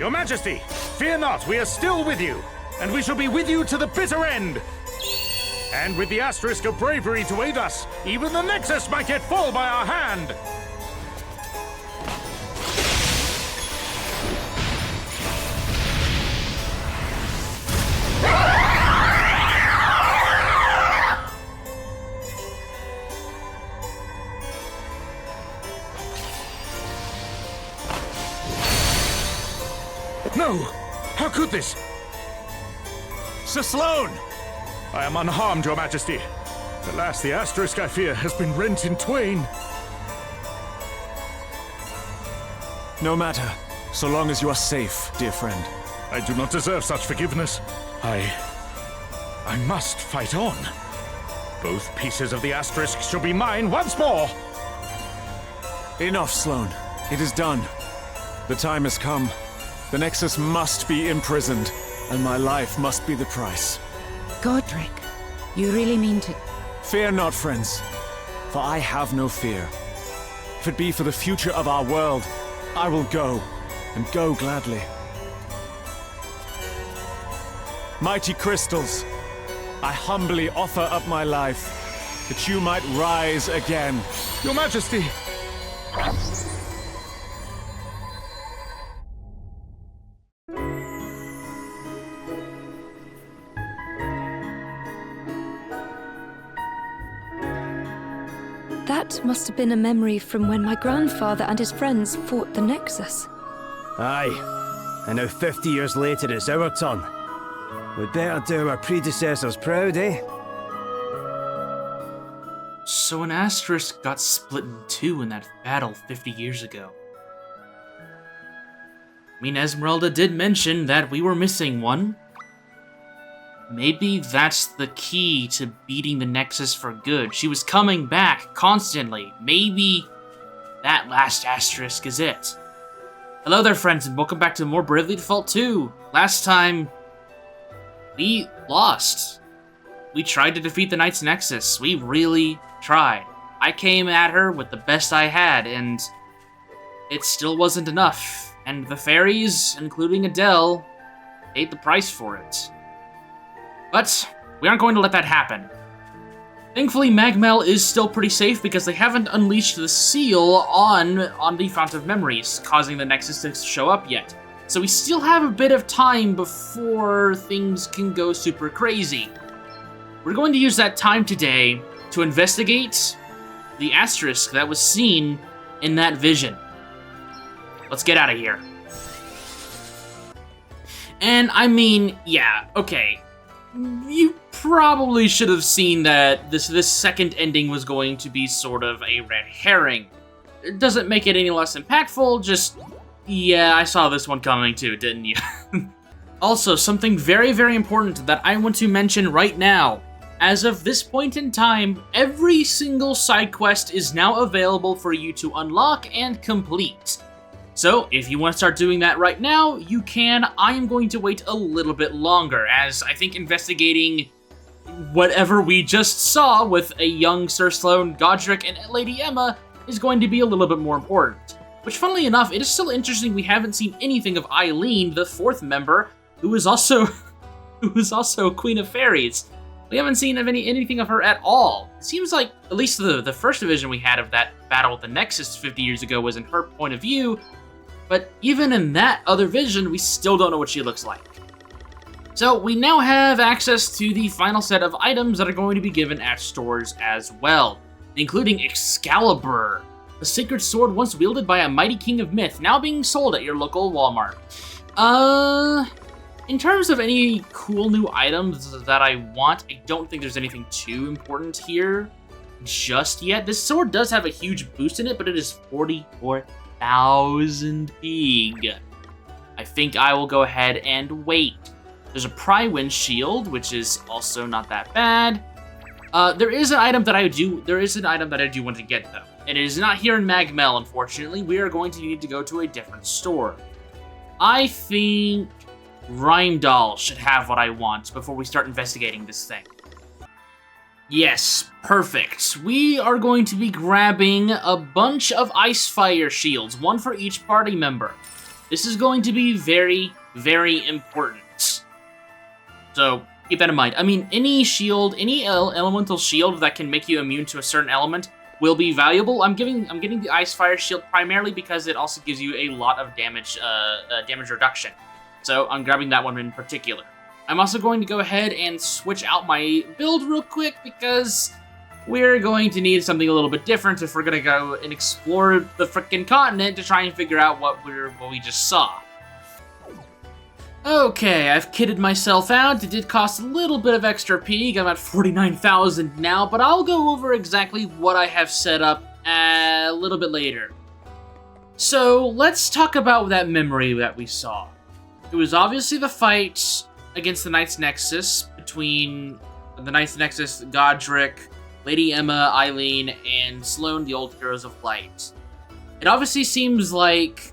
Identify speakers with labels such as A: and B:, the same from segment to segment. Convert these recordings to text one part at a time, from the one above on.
A: Your Majesty, fear not, we are still with you, and we shall be with you to the bitter end. And with the Asterisk of Bravery to aid us, even the Nexus might yet fall by our hand. No! How could this?
B: Sir Sloane!
A: I am unharmed, Your Majesty. Alas, the Asterisk, I fear, has been rent in twain.
B: No matter, so long as you are safe, dear friend.
A: I do not deserve such forgiveness. I must fight on. Both pieces of the Asterisk shall be mine once more!
B: Enough, Sloane. It is done. The time has come. The Nexus must be imprisoned, and my life must be the price.
C: Godric, you really mean to...
B: Fear not, friends, for I have no fear. If it be for the future of our world, I will go, and go gladly. Mighty crystals, I humbly offer up my life, that you might rise again.
A: Your Majesty!
C: That must have been a memory from when my grandfather and his friends fought the Nexus.
D: Aye. And now 50 years later it's our turn. We'd better do our predecessors proud, eh?
E: So an Asterisk got split in two in that battle 50 years ago. I mean, Esmeralda did mention that we were missing one. Maybe that's the key to beating the Nexus for good. She was coming back constantly. Maybe that last Asterisk is it. Hello there, friends, and welcome back to more Bravely Default 2. Last time, we lost. We tried to defeat the Knight's Nexus. We really tried. I came at her with the best I had, and it still wasn't enough. And the fairies, including Adele, paid the price for it. But we aren't going to let that happen. Thankfully, Magmel is still pretty safe because they haven't unleashed the seal on the Fount of Memories, causing the Nexus to show up yet. So we still have a bit of time before things can go super crazy. We're going to use that time today to investigate the Asterisk that was seen in that vision. Let's get out of here. And I mean, yeah, okay. You probably should have seen that this second ending was going to be sort of a red herring. It doesn't make it any less impactful, just, yeah, I saw this one coming too, didn't you? Also, something very, very important that I want to mention right now. As of this point in time, every single side quest is now available for you to unlock and complete. So, if you want to start doing that right now, you can. I am going to wait a little bit longer, as I think investigating whatever we just saw with a young Sir Sloane, Godric, and Lady Emma is going to be a little bit more important. Which, funnily enough, it is still interesting we haven't seen anything of Eileen, the fourth member, who is also Queen of Fairies. We haven't seen anything of her at all. It seems like, at least the first vision we had of that battle with the Nexus 50 years ago was in her point of view, but even in that other vision, we still don't know what she looks like. So we now have access to the final set of items that are going to be given at stores as well, including Excalibur, a sacred sword once wielded by a mighty king of myth, now being sold at your local Walmart. In terms of any cool new items that I want, I don't think there's anything too important here just yet. This sword does have a huge boost in it, but it is 44,000 pig. I think I will go ahead and wait. There's a pry wind shield, which is also not that bad. There is an item that I do want to get though, and it is not here in Magmel, unfortunately. We are going to need to go to a different store. I think Rheimdall should have what I want before we start investigating this thing. Yes, perfect. We are going to be grabbing a bunch of ice fire shields, one for each party member. This is going to be very, very important. So keep that in mind. I mean, any shield, any elemental shield that can make you immune to a certain element will be valuable. I'm getting the Ice Fire shield primarily because it also gives you a lot of damage reduction. So I'm grabbing that one in particular. I'm also going to go ahead and switch out my build real quick because we're going to need something a little bit different if we're gonna go and explore the frickin' continent to try and figure out what we just saw. Okay, I've kitted myself out. It did cost a little bit of extra peak. I'm at 49,000 now, but I'll go over exactly what I have set up a little bit later. So let's talk about that memory that we saw. It was obviously the fight against the Knights Nexus between the Knights Nexus, Godric, Lady Emma, Eileen, and Sloane, the Old Heroes of Light. It obviously seems like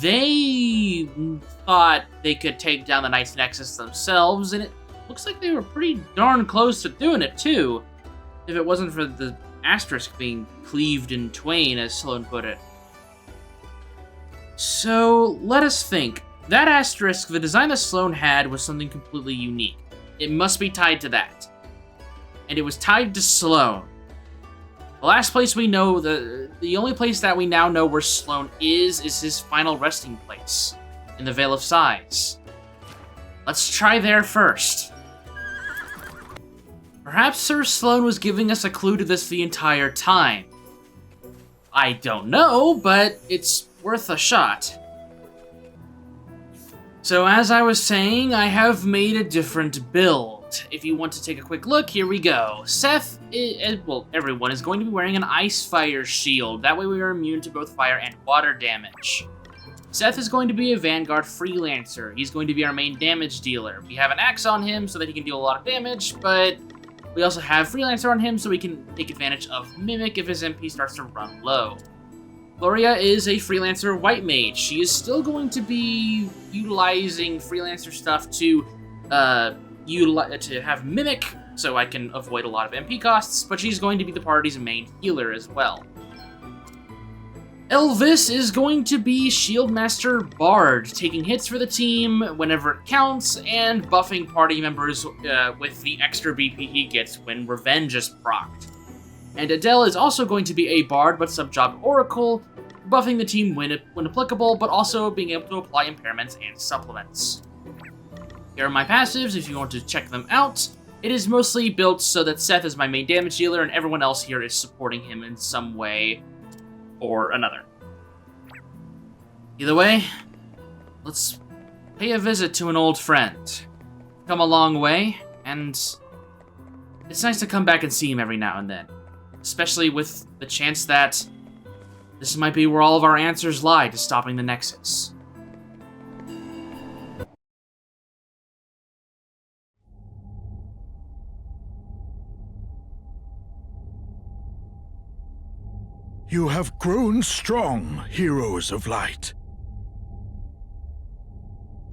E: they thought they could take down the Knights Nexus themselves, and it looks like they were pretty darn close to doing it too, if it wasn't for the Asterisk being cleaved in twain, as Sloane put it. So, let us think. That Asterisk, the design that Sloane had, was something completely unique. It must be tied to that. And it was tied to Sloane. The last place we know, the only place that we now know where Sloane is his final resting place, in the Veil of Sighs. Let's try there first. Perhaps Sir Sloane was giving us a clue to this the entire time. I don't know, but it's worth a shot. So as I was saying, I have made a different build. If you want to take a quick look, here we go. Seth, everyone is going to be wearing an Ice Fire shield. That way we are immune to both fire and water damage. Seth is going to be a Vanguard Freelancer. He's going to be our main damage dealer. We have an axe on him so that he can deal a lot of damage, but we also have Freelancer on him so we can take advantage of Mimic if his MP starts to run low. Gloria is a Freelancer White Mage. She is still going to be utilizing Freelancer stuff to have Mimic, so I can avoid a lot of MP costs, but she's going to be the party's main healer as well. Elvis is going to be Shieldmaster Bard, taking hits for the team whenever it counts, and buffing party members with the extra BP he gets when Revenge is procced. And Adele is also going to be a Bard, but sub-job Oracle, buffing the team when applicable, but also being able to apply impairments and supplements. Here are my passives if you want to check them out. It is mostly built so that Seth is my main damage dealer and everyone else here is supporting him in some way or another. Either way, let's pay a visit to an old friend. Come a long way, and it's nice to come back and see him every now and then. Especially with the chance that this might be where all of our answers lie to stopping the Nexus.
A: You have grown strong, heroes of light.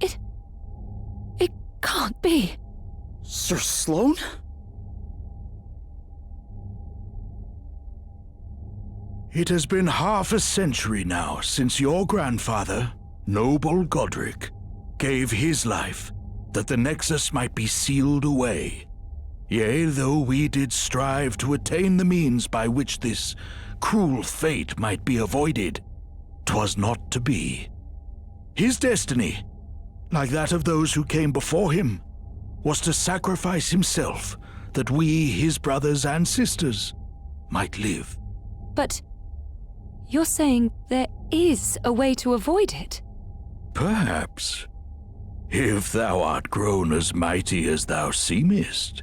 C: It can't be.
D: Sir Sloane?
A: It has been half a century now since your grandfather, noble Godric, gave his life that the Nexus might be sealed away. Yea, though we did strive to attain the means by which this cruel fate might be avoided, 'twas not to be. His destiny, like that of those who came before him, was to sacrifice himself that we, his brothers and sisters, might live.
C: But you're saying there is a way to avoid it?
A: Perhaps, if thou art grown as mighty as thou seemest.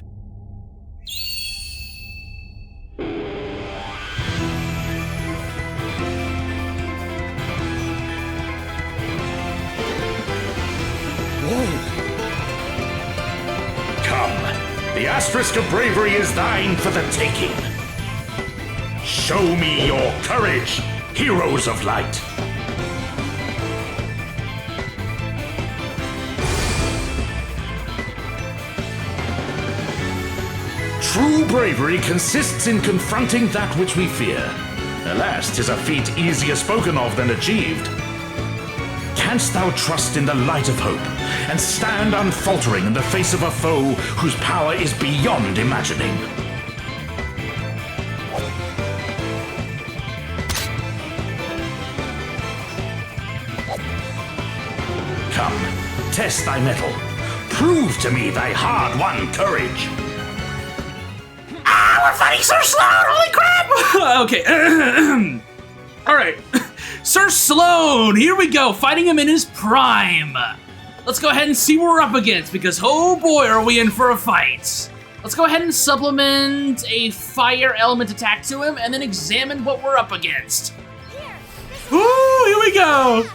A: Come, the Asterisk of Bravery is thine for the taking. Show me your courage, heroes of light. True bravery consists in confronting that which we fear. Alas, 'tis a feat easier spoken of than achieved. Canst thou trust in the light of hope, and stand unfaltering in the face of a foe whose power is beyond imagining? Come, test thy mettle. Prove to me thy hard-won courage.
E: We're fighting Sir Sloan! Holy crap! Okay. Alright. Sir Sloan! Here we go, fighting him in his prime. Let's go ahead and see what we're up against, because oh boy, are we in for a fight. Let's go ahead and supplement a fire element attack to him, and then examine what we're up against. Ooh, here we go!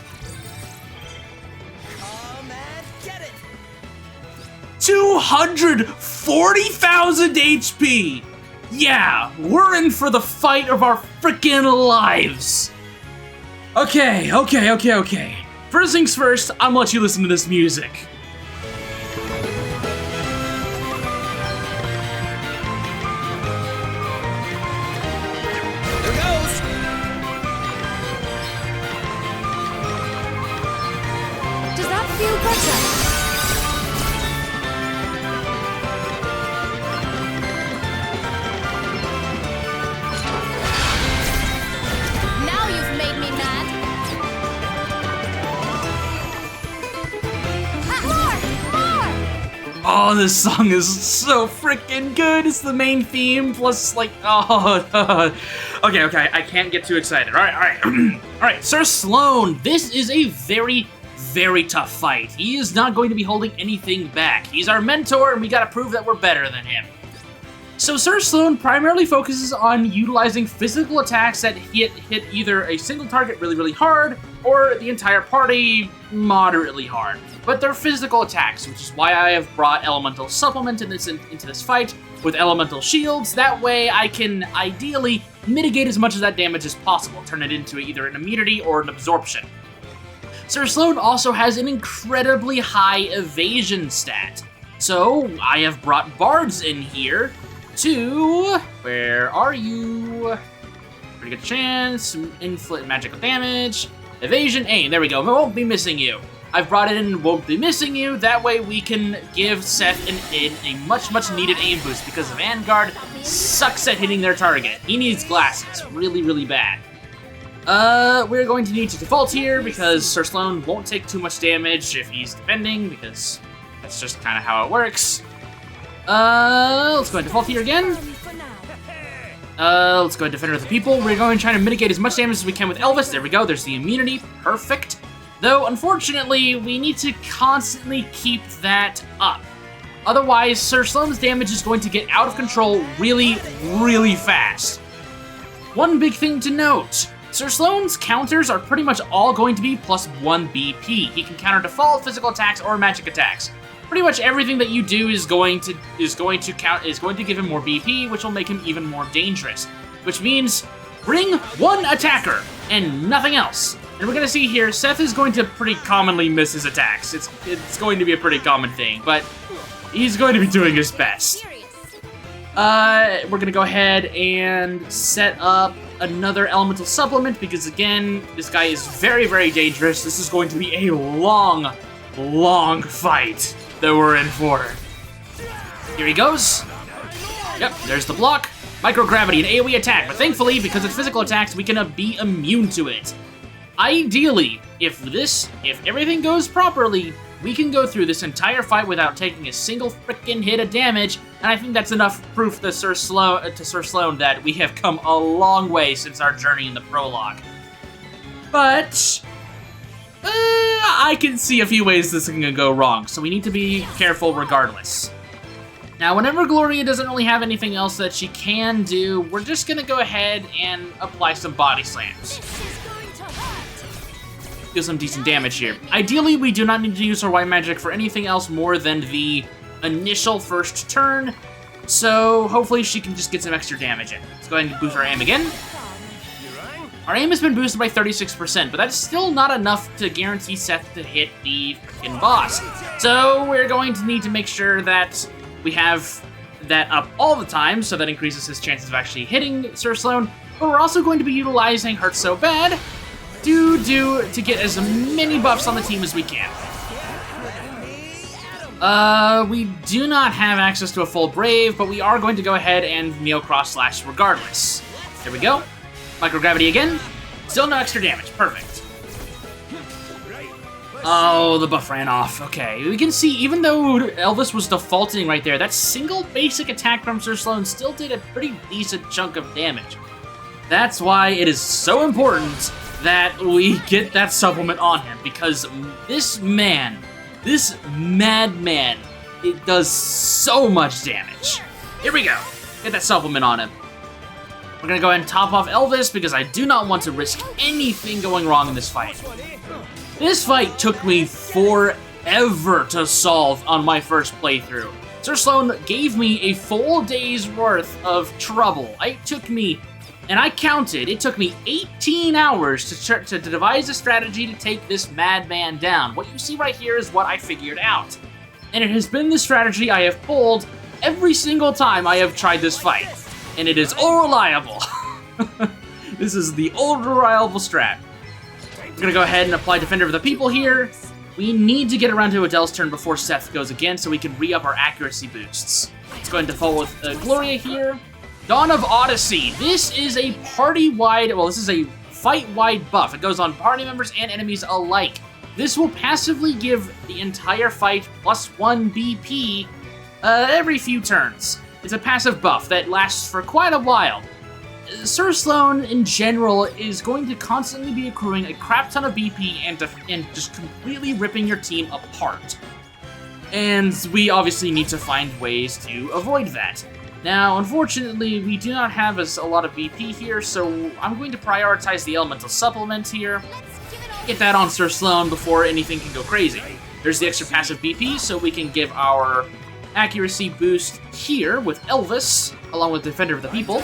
E: 240,000 HP! Yeah, we're in for the fight of our freaking lives! Okay. First things first, I'm gonna let you listen to this music.
F: Here goes!
C: Does that feel better?
F: Now you've made me mad! More!
E: Oh, this song is so freaking good. It's the main theme plus like, oh. Okay, I can't get too excited. All right. All right, Sir Sloan, this is a very, very tough fight. He is not going to be holding anything back. He's our mentor, and we gotta prove that we're better than him. So Sir Sloan primarily focuses on utilizing physical attacks that hit either a single target really, really hard, or the entire party moderately hard. But they're physical attacks, which is why I have brought Elemental Supplement into this fight with Elemental Shields. That way I can ideally mitigate as much of that damage as possible, turn it into either an immunity or an absorption. Sir Sloan also has an incredibly high evasion stat. So I have brought bards in here to, where are you? Pretty good chance, inflict magical damage, evasion, aim, there we go, won't be missing you. I've brought it in, won't be missing you, that way we can give Seth a much needed aim boost because Vanguard sucks at hitting their target. He needs glasses, really bad. We're going to need to default here because Sir Sloan won't take too much damage if he's defending, because that's just kind of how it works. Let's go ahead and default here again. Let's go ahead and defend with the people. We're going to try to mitigate as much damage as we can with Elvis. There we go, there's the immunity, perfect. Though, unfortunately, we need to constantly keep that up. Otherwise, Sir Sloan's damage is going to get out of control really fast. One big thing to note, Sir Sloan's counters are pretty much all going to be +1 BP. He can counter default, physical attacks, or magic attacks. Pretty much everything that you do is going to give him more BP, which will make him even more dangerous. Which means bring one attacker and nothing else. And we're gonna see here, Seth is going to pretty commonly miss his attacks. It's going to be a pretty common thing, but he's going to be doing his best. We're gonna go ahead and set up another elemental supplement because again, this guy is very dangerous. This is going to be a long fight that we're in for. Here he goes. Yep, there's the block. Microgravity and AoE attack, but thankfully, because it's physical attacks, we can be immune to it. Ideally, if everything goes properly, we can go through this entire fight without taking a single frickin' hit of damage, and I think that's enough proof to Sir Sloan that we have come a long way since our journey in the prologue. But I can see a few ways this can go wrong, so we need to be careful regardless. Now, whenever Gloria doesn't really have anything else that she can do, we're just gonna go ahead and apply some body slams. Do some decent damage here. Ideally, we do not need to use our white magic for anything else more than the initial first turn, so hopefully she can just get some extra damage in. Let's go ahead and boost our aim again. Our aim has been boosted by 36%, but that's still not enough to guarantee Seth to hit the freaking boss. So we're going to need to make sure that we have that up all the time, so that increases his chances of actually hitting Sir Sloan, but we're also going to be utilizing Hurt So Bad do to get as many buffs on the team as we can. We do not have access to a full Brave, but we are going to go ahead and Neo Cross Slash regardless. There we go. Microgravity again. Still no extra damage. Perfect. Oh, the buff ran off. Okay, we can see, even though Elvis was defaulting right there, that single basic attack from Sir Sloan still did a pretty decent chunk of damage. That's why it is so important that we get that supplement on him, because this man, this madman, it does so much damage. Here we go. Get that supplement on him. We're gonna go ahead and top off Elvis because I do not want to risk anything going wrong in this fight. This fight took me forever to solve on my first playthrough. Sir Sloan gave me a full day's worth of trouble. It took me, and I counted, it took me 18 hours to devise a strategy to take this madman down. What you see right here is what I figured out. And it has been the strategy I have pulled every single time I have tried this fight. And it is all reliable. This is the old reliable strat. We're gonna go ahead and apply Defender of the People here. We need to get around to Adele's turn before Seth goes again so we can re-up our accuracy boosts. Let's go ahead and default with Gloria here. Dawn of Odyssey. This is a party-wide, well, this is a fight-wide buff. It goes on party members and enemies alike. This will passively give the entire fight +1 BP every few turns. It's a passive buff that lasts for quite a while. Sir Sloan, in general, is going to constantly be accruing a crap ton of BP and just completely ripping your team apart. And we obviously need to find ways to avoid that. Now, unfortunately, we do not have a lot of BP here, so I'm going to prioritize the Elemental Supplement here. Get that on Sir Sloan before anything can go crazy. There's the extra passive BP, so we can give our accuracy boost here with Elvis, along with Defender of the People.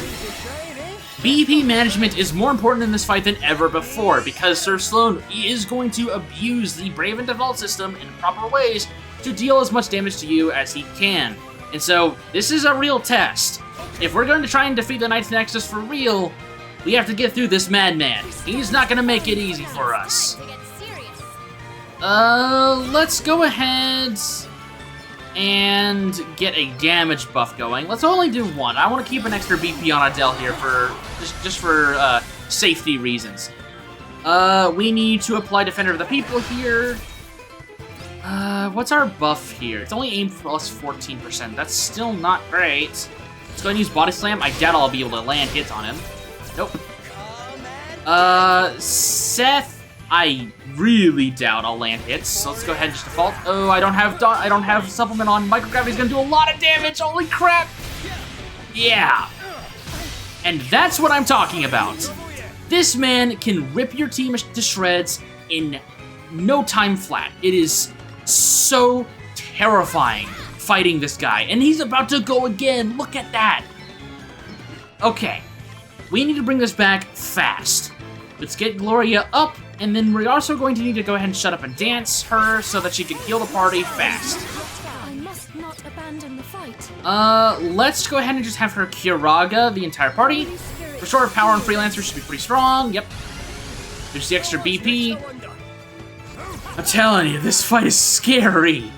E: BP management is more important in this fight than ever before, because Sir Sloan is going to abuse the Brave and Default system in proper ways to deal as much damage to you as he can. And so, this is a real test. If we're going to try and defeat the Knights Nexus for real, we have to get through this madman. He's not going to make it easy for us. Let's go ahead and get a damage buff going. Let's only do one. I want to keep an extra BP on Adele here for just for safety reasons. We need to apply Defender of the People here. What's our buff here? It's only aim plus 14%. That's still not great. Let's go ahead and use Body Slam. I doubt I'll be able to land hits on him. Nope. Seth, I really doubt I'll land hits. So let's go ahead and just default. Oh, I don't have supplement on. Microgravity's gonna do a lot of damage. Holy crap! Yeah. And that's what I'm talking about. This man can rip your team to shreds in no time flat. It is so terrifying fighting this guy. And he's about to go again. Look at that. Okay. We need to bring this back fast. Let's get Gloria up, and then we're also going to need to go ahead and shut up and dance her so that she can heal the party fast.
F: I must not abandon the fight.
E: Let's go ahead and just have her Kiraga the entire party. Restore power on Freelancer should be pretty strong. Yep. There's the extra BP. I'm telling you, this fight is scary.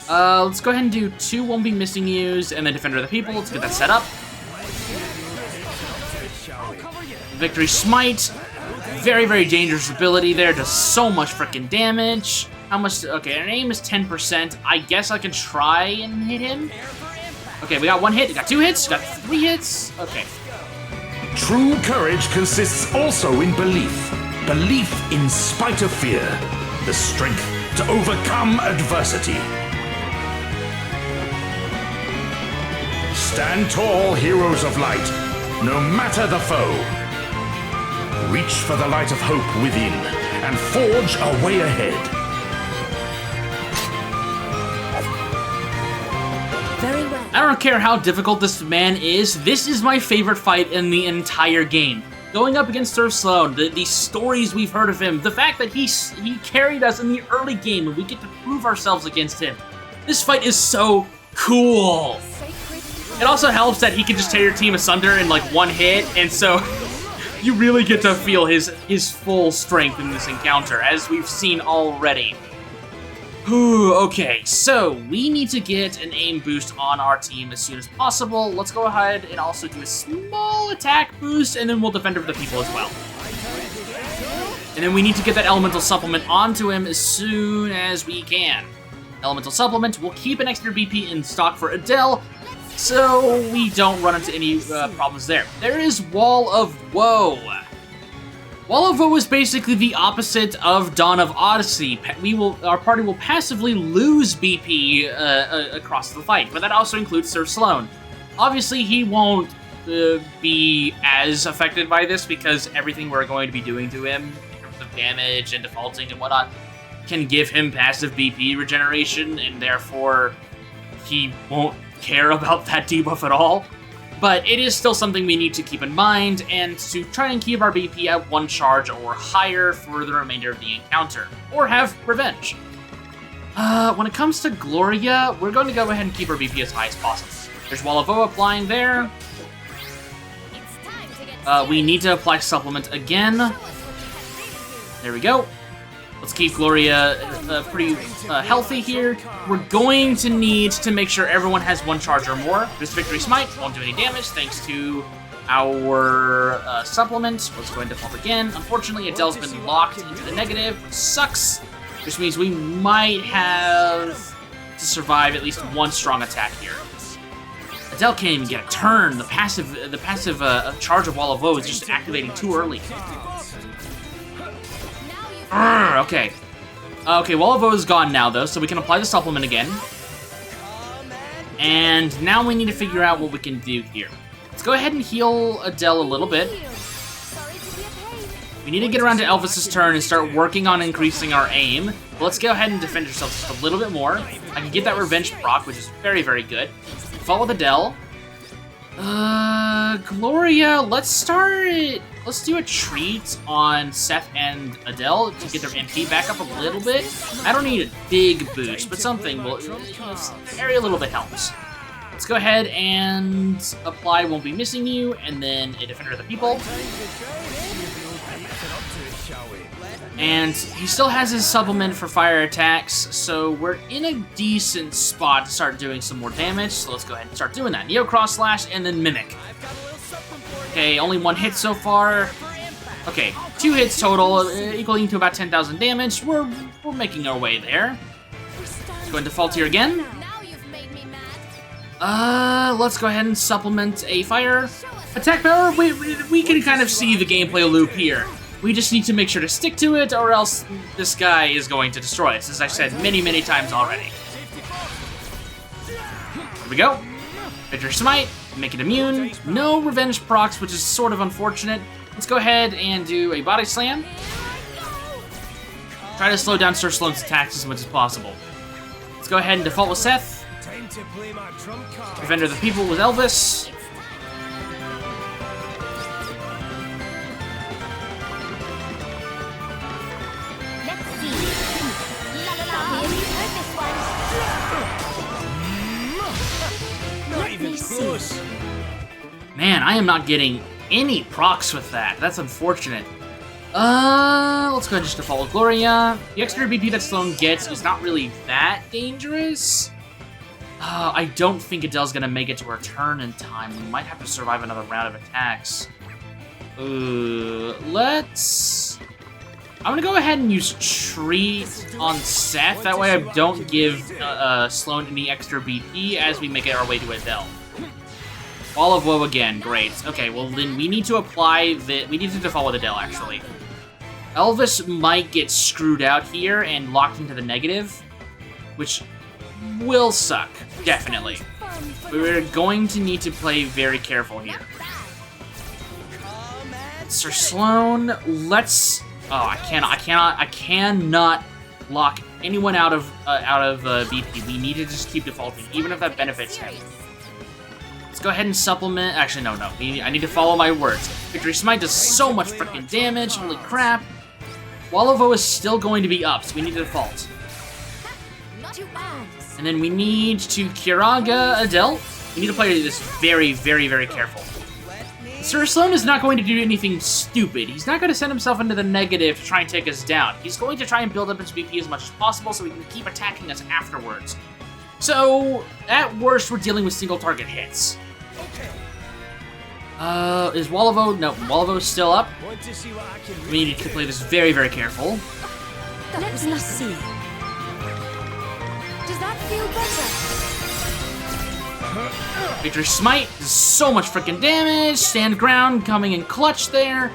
E: Let's go ahead and do 2 Won't Be Missing Yous and then Defender of the People. Let's get that set up. Victory Smite. Very, very dangerous ability there. Does so much freaking damage. How much? Okay, our aim is 10%. I guess I can try and hit him. Okay, we got 1 hit. We got 2 hits. We got 3 hits. Okay.
A: True courage consists also in belief. Belief in spite of fear. The strength to overcome adversity. Stand tall, heroes of light, no matter the foe. Reach for the light of hope within and forge a way ahead.
F: Very well.
E: I don't care how difficult this man is. This is my favorite fight in the entire game. Going up against Sir Sloan, the stories we've heard of him, the fact that he carried us in the early game and we get to prove ourselves against him. This fight is so cool. It also helps that he can just tear your team asunder in like 1 hit, and so You really get to feel his full strength in this encounter, as we've seen already. Whew, okay, so we need to get an aim boost on our team as soon as possible. Let's go ahead and also do a small attack boost, and then we'll defend over the people as well. And then we need to get that elemental supplement onto him as soon as we can. Elemental supplement will keep an extra BP in stock for Adele, so we don't run into any problems there. There is Wall of Woe. Wall of Woe is basically the opposite of Dawn of Odyssey. Our party will passively lose BP across the fight, but that also includes Sir Sloan. Obviously, he won't be as affected by this because everything we're going to be doing to him in terms of damage and defaulting and whatnot can give him passive BP regeneration, and therefore he won't care about that debuff at all. But it is still something we need to keep in mind, and to try and keep our BP at 1 charge or higher for the remainder of the encounter, or have revenge. When it comes to Gloria, we're going to go ahead and keep our BP as high as possible. There's Wall of Woe applying there. We need to apply supplement again. There we go. Let's keep Gloria pretty healthy here. We're going to need to make sure everyone has 1 charge or more. This Victory Smite won't do any damage thanks to our supplement. Let's go ahead and default again. Unfortunately, Adele's been locked into the negative, which sucks. Which means we might have to survive at least 1 strong attack here. Adele can't even get a turn. The passive charge of Wall of Woe is just activating too early. Okay. Okay, Wall of Woe is gone now, though, so we can apply the supplement again. And now we need to figure out what we can do here. Let's go ahead and heal Adele a little bit. We need to get around to Elvis's turn and start working on increasing our aim. But let's go ahead and defend ourselves just a little bit more. I can get that revenge proc, which is very, very good. Fall with Adele. Gloria, let's do a treat on Seth and Adele to get their MP back up a little bit. I don't need a big boost, but something will, area a little bit helps. Let's go ahead and apply Won't Be Missing You, and then a Defender of the People. And he still has his supplement for fire attacks, so we're in a decent spot to start doing some more damage. So let's go ahead and start doing that. Neo Cross Slash and then Mimic. Okay, only 1 hit so far. Okay, 2 hits total, equaling to about 10,000 damage. We're making our way there. Let's go and default here again. Let's go ahead and supplement a fire attack power. We can kind of see the gameplay loop here. We just need to make sure to stick to it, or else this guy is going to destroy us, as I've said many, many times already. Here we go. Victory Smite, make it immune. No revenge procs, which is sort of unfortunate. Let's go ahead and do a Body Slam. Try to slow down Sir Sloan's attacks as much as possible. Let's go ahead and default with Seth. Defender of the People with Elvis. Man, I am not getting any procs with that. That's unfortunate. Let's go ahead and just default with Gloria. The extra BP that Sloan gets is not really that dangerous. I don't think Adele's gonna make it to her turn in time. We might have to survive another round of attacks. I'm gonna go ahead and use Treat on Seth. That way I don't give Sloan any extra BP as we make our way to Adele. Wall of Woe again, great. Okay, well then we need to we need to default with Adele, actually. Elvis might get screwed out here and locked into the negative, which will suck, definitely. We're going to need to play very careful here. Sir Sloan, let's... Oh, I cannot lock anyone out of BP. We need to just keep defaulting, even if that benefits him. Let's go ahead and supplement. Actually, no. I need to follow my words. Victory Smite does so much freaking damage. Holy crap. Wall of Woe is still going to be up, so we need to default. And then we need to Kiraga Adele. We need to play this very, very, very careful. Sir Sloan is not going to do anything stupid. He's not going to send himself into the negative to try and take us down. He's going to try and build up his BP as much as possible so he can keep attacking us afterwards. So, at worst, we're dealing with single target hits. Is Wolovo? No, Wolovo's still up. We need to play this very, very careful.
F: Let's see. Does that feel better?
E: Victory Smite does so much freaking damage. Stand ground, coming in clutch there.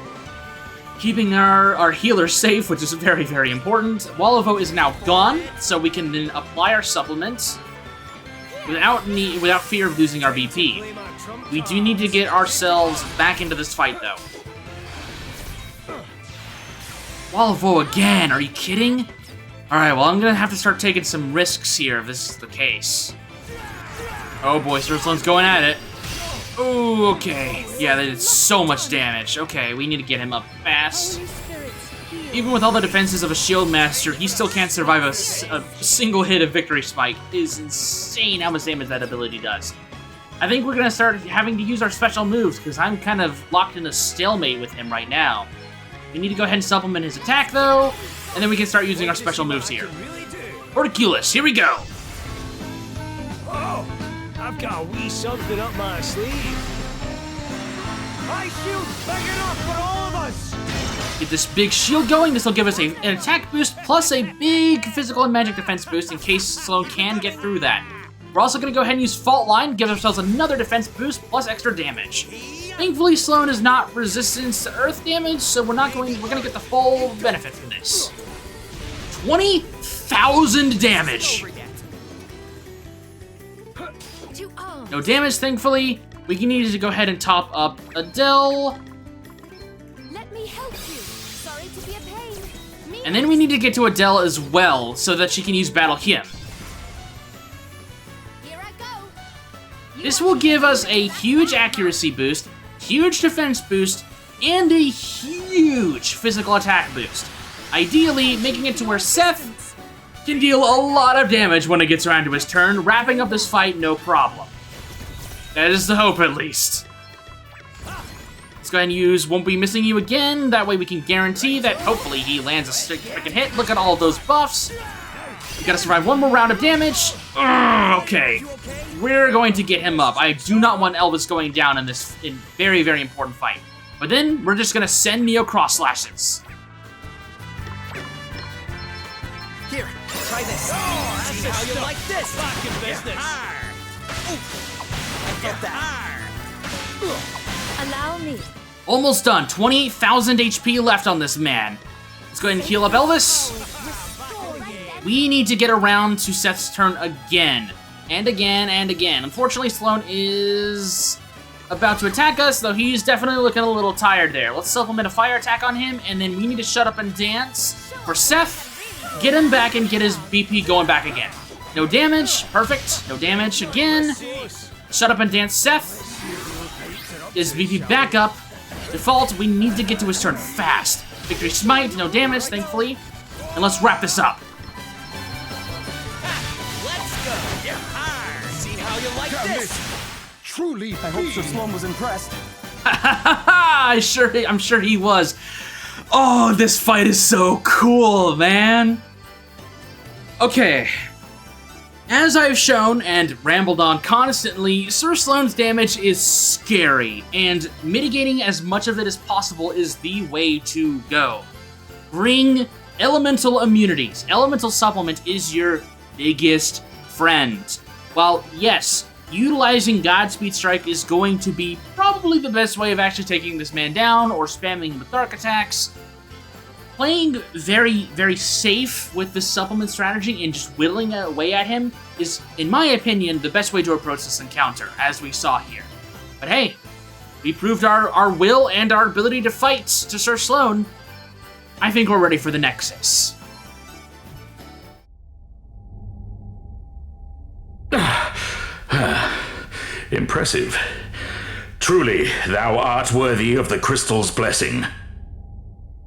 E: Keeping our healer safe, which is very, very important. Wolovo is now gone, so we can then apply our supplements without fear of losing our BP. We do need to get ourselves back into this fight, though. Wolovo again, are you kidding? Alright, well, I'm gonna have to start taking some risks here if this is the case. Oh boy, Sir Sloan's going at it. Ooh, okay. Yeah, that did so much damage. Okay, we need to get him up fast. Even with all the defenses of a Shield Master, he still can't survive a single hit of Victory Smite. It is insane how much damage that ability does. I think we're gonna start having to use our special moves, because I'm kind of locked in a stalemate with him right now. We need to go ahead and supplement his attack, though, and then we can start using our special moves here. Horticulus, here we go!
D: Oh, I've got a wee something up my sleeve. My shield big enough for all of us!
E: Get this big shield going. This will give us an attack boost plus a big physical and magic defense boost in case Sloan can get through that. We're also going to go ahead and use Fault Line, give ourselves another defense boost plus extra damage. Thankfully, Sloan is not resistant to earth damage, so we're going to get the full benefit from this. 20,000 damage. No damage, thankfully. We need to go ahead and top up Adele.
F: Let me help you. Sorry to be a pain.
E: And then we need to get to Adele as well, so that she can use Battle Hymn.
F: Here I go.
E: This will give us a huge accuracy boost, huge defense boost, and a huge physical attack boost. Ideally, making it to where Seth can deal a lot of damage when it gets around to his turn, wrapping up this fight no problem. That is the hope, at least. Let's go ahead and use Won't Be Missing You again. That way we can guarantee that hopefully he lands a freaking hit. Look at all of those buffs. We gotta survive one more round of damage. Okay. We're going to get him up. I do not want Elvis going down in this very, very important fight. But then we're just gonna send Neo cross slashes.
D: Here, try this. Oh, see how you like this. Back in business. I get that.
F: Allow me.
E: Almost done. 28,000 HP left on this man. Let's go ahead and heal up Elvis. We need to get around to Seth's turn again. And again, and again. Unfortunately, Sloan is about to attack us, though he's definitely looking a little tired there. Let's supplement a fire attack on him, and then we need to shut up and dance for Seth. Get him back and get his BP going back again. No damage. Perfect. No damage again. Shut up and dance Seth. His BP back up. Default, we need to get to his turn fast. Victory Smite, no damage, thankfully. And let's wrap this up.
D: Let's go. See how you like this.
G: Truly, I hope Sir Sloan was impressed.
E: I'm sure he was. Oh, this fight is so cool, man. Okay. As I've shown and rambled on constantly, Sir Sloan's damage is scary, and mitigating as much of it as possible is the way to go. Bring elemental immunities. Elemental supplement is your biggest friend. While, yes, utilizing Godspeed Strike is going to be probably the best way of actually taking this man down or spamming him with dark attacks, playing very, very safe with this supplement strategy and just whittling away at him is, in my opinion, the best way to approach this encounter, as we saw here. But hey, we proved our will and our ability to fight to Sir Sloan. I think we're ready for the Nexus.
A: Impressive. Truly, thou art worthy of the crystal's blessing.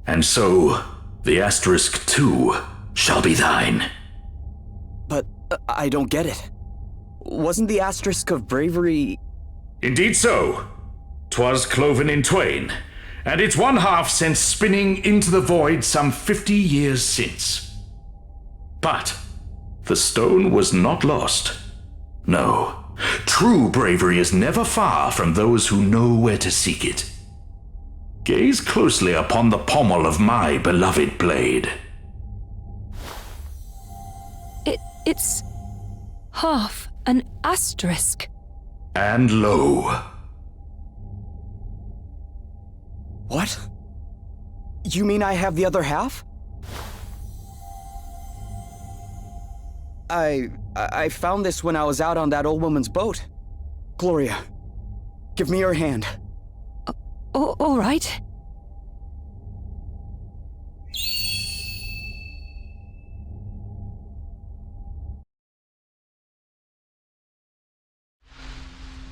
A: And so, the Asterisk too shall be thine.
G: But I don't get it. Wasn't the Asterisk of Bravery...
A: Indeed so. 'Twas cloven in twain, and its one half sent spinning into the void some 50 years since. But the stone was not lost. No, true bravery is never far from those who know where to seek it. Gaze closely upon the pommel of my beloved blade.
C: It's half an asterisk.
A: And lo,
G: What? You mean I have the other half? I found this when I was out on that old woman's boat. Gloria, give me your hand.
C: All right.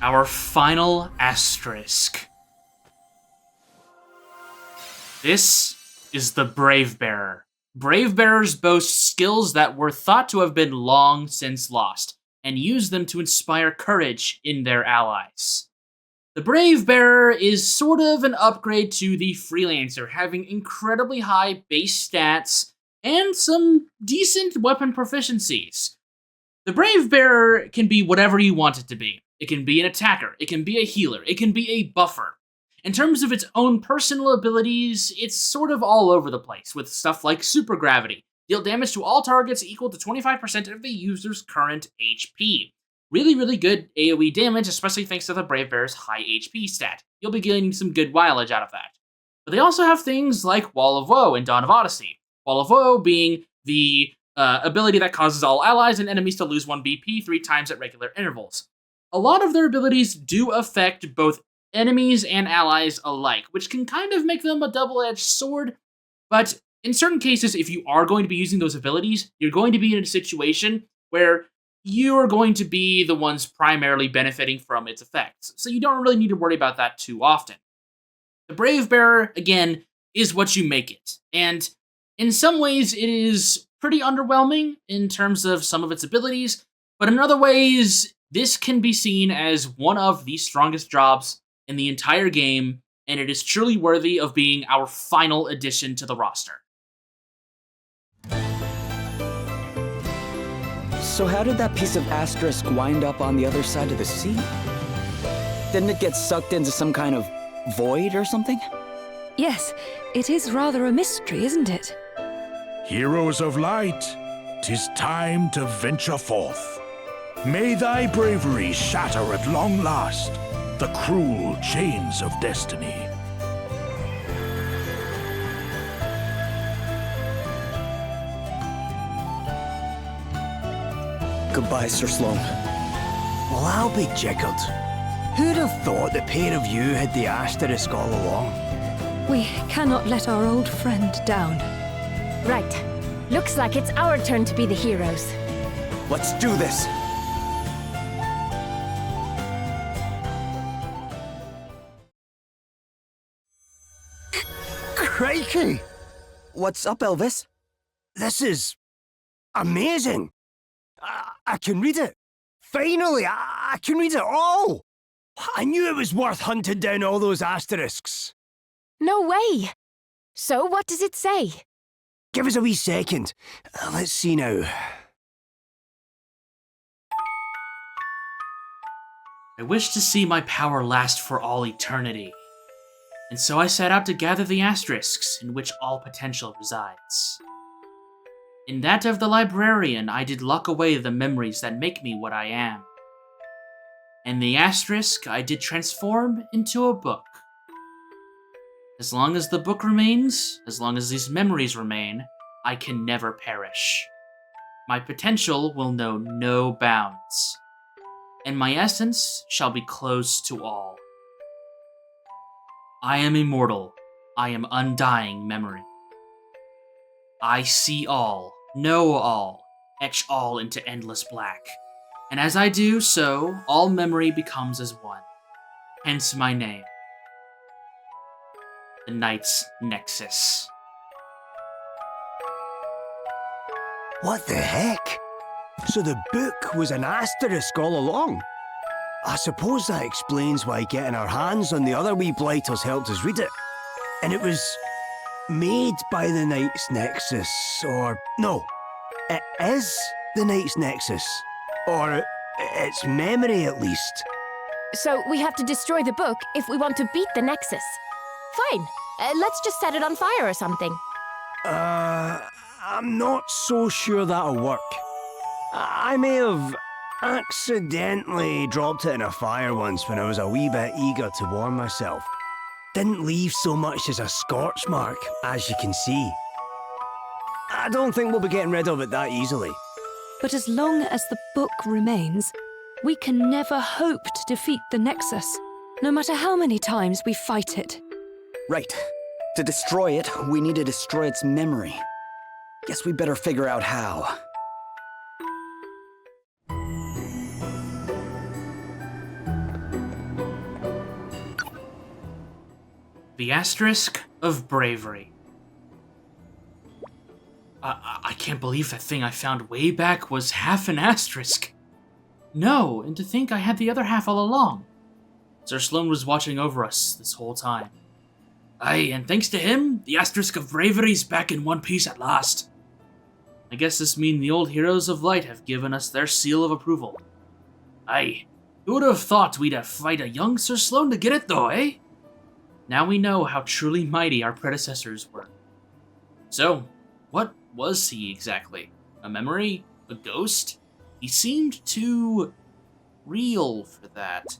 E: Our final asterisk. This is the Brave Bearer. Brave Bearers boast skills that were thought to have been long since lost, and use them to inspire courage in their allies. The Brave Bearer is sort of an upgrade to the Freelancer, having incredibly high base stats and some decent weapon proficiencies. The Brave Bearer can be whatever you want it to be. It can be an attacker, it can be a healer, it can be a buffer. In terms of its own personal abilities, it's sort of all over the place, with stuff like Super Gravity. Deal damage to all targets equal to 25% of the user's current HP. Really, really good AoE damage, especially thanks to the Brave Bearer's high HP stat. You'll be getting some good mileage out of that. But they also have things like Wall of Woe in Dawn of Odyssey. Wall of Woe being the ability that causes all allies and enemies to lose 1 BP 3 times at regular intervals. A lot of their abilities do affect both enemies and allies alike, which can kind of make them a double-edged sword, but in certain cases, if you are going to be using those abilities, you're going to be in a situation where you are going to be the ones primarily benefiting from its effects, so you don't really need to worry about that too often. The Brave Bearer, again, is what you make it, and in some ways it is pretty underwhelming in terms of some of its abilities, but in other ways, this can be seen as one of the strongest jobs in the entire game, and it is truly worthy of being our final addition to the roster.
G: So how did that piece of Asterisk wind up on the other side of the sea? Didn't it get sucked into some kind of void or something?
C: Yes, it is rather a mystery, isn't it?
A: heroes of light, 'tis time to venture forth. May thy bravery shatter at long last the cruel chains of destiny.
G: Goodbye, Sir Sloan.
D: Well, I'll be jiggered. Who'd have thought the pair of you had the Asterisk all along?
C: We cannot let our old friend down.
F: Right. Looks like it's our turn to be the heroes.
G: Let's do this!
D: Crikey!
G: What's up, Elvis?
D: This is amazing! I can read it! Finally, I can read it all! I knew it was worth hunting down all those asterisks.
F: No way! So, what does it say?
D: Give us a wee second. Let's see now.
E: I wish to see my power last for all eternity. And so I set out to gather the asterisks in which all potential resides. In that of the librarian, I did lock away the memories that make me what I am. And the asterisk I did transform into a book. As long as the book remains, as long as these memories remain, I can never perish. My potential will know no bounds, and my essence shall be closed to all. I am immortal. I am undying memory. I see all, know all, etch all into endless black. And as I do so, all memory becomes as one. Hence my name. The Knight's Nexus.
D: What the heck? So the book was an asterisk all along? I suppose that explains why getting our hands on the other wee blighters helped us read it. And it was made by the Knight's Nexus, or... No, it is the Knight's Nexus. Or its memory, at least.
F: So we have to destroy the book if we want to beat the Nexus. Fine. Let's just set it on fire or something.
D: I'm not so sure that'll work. I may have accidentally dropped it in a fire once when I was a wee bit eager to warm myself. Didn't leave so much as a scorch mark, as you can see. I don't think we'll be getting rid of it that easily.
C: But as long as the book remains, we can never hope to defeat the Nexus, no matter how many times we fight it.
G: Right. To destroy it, we need to destroy its memory. Guess we better figure out how.
E: The Asterisk of Bravery. I can't believe that thing I found way back was half an asterisk. No, and to think I had the other half all along. Sir Sloan was watching over us this whole time. Aye, and thanks to him, the Asterisk of Bravery's back in one piece at last. I guess this means the old heroes of light have given us their seal of approval. Aye, who would have thought we'd have fight a young Sir Sloan to get it though, eh? Now we know how truly mighty our predecessors were. So, what was he exactly? A memory? A ghost? He seemed too real for that.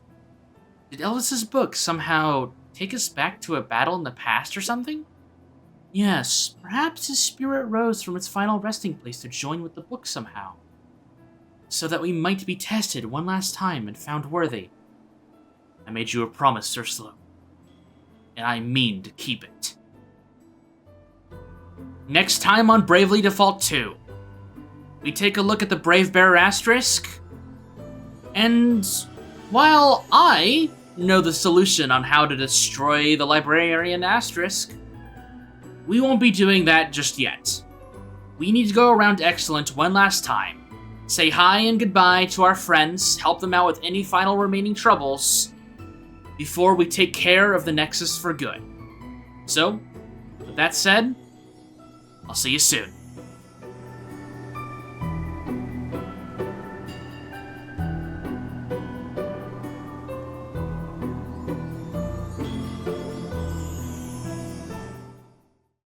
E: Did Elvis's book somehow take us back to a battle in the past or something? Yes, perhaps his spirit rose from its final resting place to join with the book somehow, so that we might be tested one last time and found worthy. I made you a promise, Sir Sloan, and I mean to keep it. Next time on Bravely Default 2, we take a look at the Brave Bearer Asterisk, and while I know the solution on how to destroy the Librarian Asterisk, we won't be doing that just yet. We need to go around Excellent one last time, say hi and goodbye to our friends, help them out with any final remaining troubles, before we take care of the Nexus for good. So, with that said, I'll see you soon.